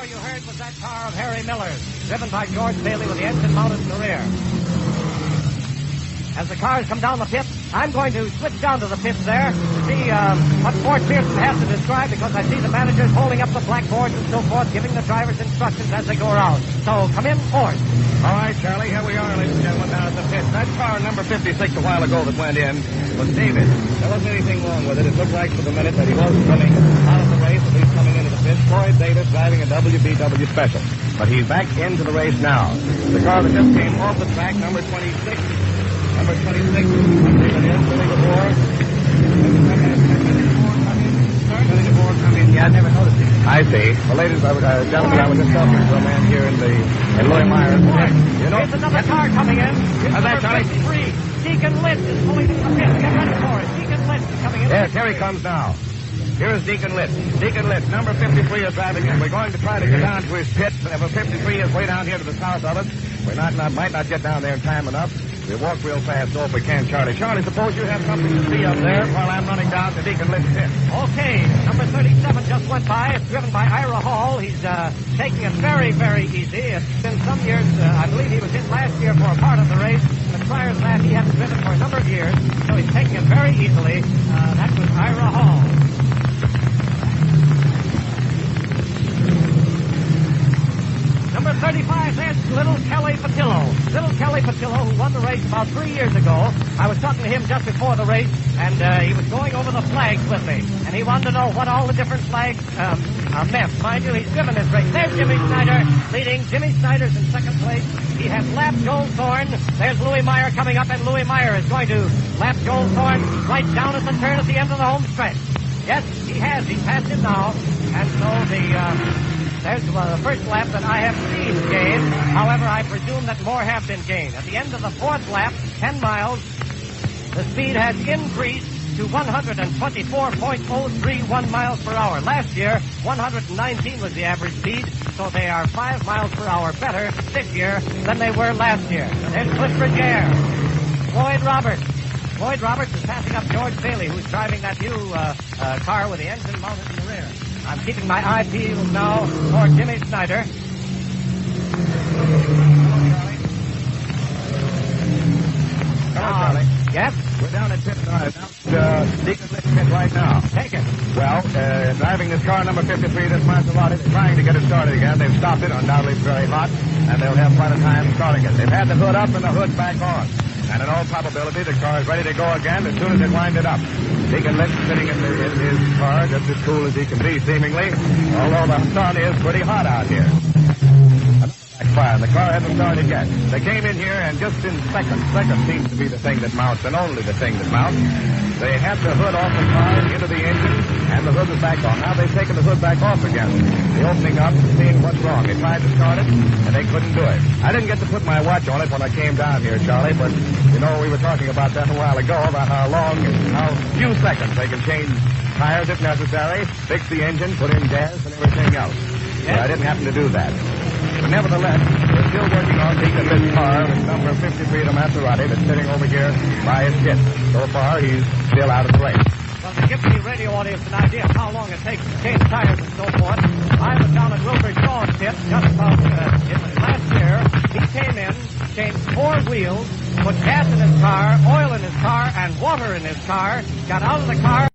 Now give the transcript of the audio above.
car you heard was that car of Harry Miller's, driven by George Bailey with the engine mounted in the rear. As the cars come down the pit, I'm going to switch down to the pits there to see what Fort Pearson has to describe, because I see the managers holding up the blackboards and so forth, giving the drivers instructions as they go around. So come in, Fort. All right, Charlie, here we are, ladies and gentlemen, down at the pit. That car number 56 a while ago that went in was David. There wasn't anything wrong with it. It looked like for the minute that he was coming out of the race, at least coming into the pit. Floyd Davis driving a WBW Special. But he's back into the race now. The car that just came off the track, number 26. Number 26, I believe it is, Billy DeVore. Yeah, I never noticed it. I see. Well, ladies, gentlemen, I was just talking to a man here in Louis Myers. You know, there's another car coming in. How's that, Charlie? 53. Deacon Litz is pulling into the pit. Get ready for it. Deacon Litz is coming in. Yes, here he comes now. Here's Deacon Litz. Deacon Litz, number 53 is driving in. We're going to try to get down to his pit. Number 53 is way down here to the south of us. We might not get down there in time enough. We'll walk real fast, so if we can, Charlie. Charlie, suppose you have something to see up there while I'm running down to Deacon Litz's pit. Okay, number 37 just went by. It's driven by Ira Hall. He's taking it very, very easy. It's been some years, I believe he was in last year for a part of the race, but prior to that he hasn't driven for a number of years, so he's taking it very easily. That was Ira Hall. Number 35, that's Little Kelly Patillo. Little Kelly Patillo, who won the race about 3 years ago. I was talking to him just before the race, and he was going over the flags with me. And he wanted to know what all the different flags meant. Mind you, he's driven this race. There's Jimmy Snyder leading. Jimmy Snyder's in second place. He has lapped Joel Thorne. There's Louis Meyer coming up, and Louis Meyer is going to lap Joel Thorne right down at the turn at the end of the home stretch. Yes, he has. He's passed him now. And so there's the first lap that I have seen gained. However, I presume that more have been gained. At the end of the fourth lap, 10 miles, the speed has increased to 124.031 miles per hour. Last year, 119 was the average speed, so they are 5 miles per hour better this year than they were last year. There's Clifford Gare. Floyd Roberts. Floyd Roberts is passing up George Bailey, who's driving that new car with the engine mounted in the rear. I'm keeping my eye peeled now for Jimmy Snyder. Hello, Charlie. Yes? We're down at pit Deacon Litz's pit right now. Take it. Well, driving this car number 53, this Maserati, they're trying to get it started again. They've stopped it, undoubtedly it's very hot, and they'll have quite a time starting it. They've had the hood up and the hood back on. And in all probability, the car is ready to go again as soon as they wind it up. Deacon Litz sitting in his car just as cool as he can be, seemingly, although the sun is pretty hot out here. Backfire, and the car hasn't started yet. They came in here, and just in seconds seems to be the thing that mounts, and only the thing that mounts. They had the hood off the car into the engine, and the hood was back on. Now they've taken the hood back off again. The opening up, seeing what's wrong. They tried to start it, and they couldn't do it. I didn't get to put my watch on it when I came down here, Charlie, but, you know, we were talking about that a while ago, about how long and how few seconds they can change tires if necessary, fix the engine, put in gas, and everything else. Yes. I didn't happen to do that. But nevertheless, we're still working on Deacon Litz's car with number 53, the Maserati, that's sitting over here by his pit. So far, he's still out of the race. Well, to give the radio audience an idea of how long it takes to change tires and so forth, I was down at Wilbur Shaw's pit just about last year. He came in, changed 4 wheels, put gas in his car, oil in his car, and water in his car, got out of the car.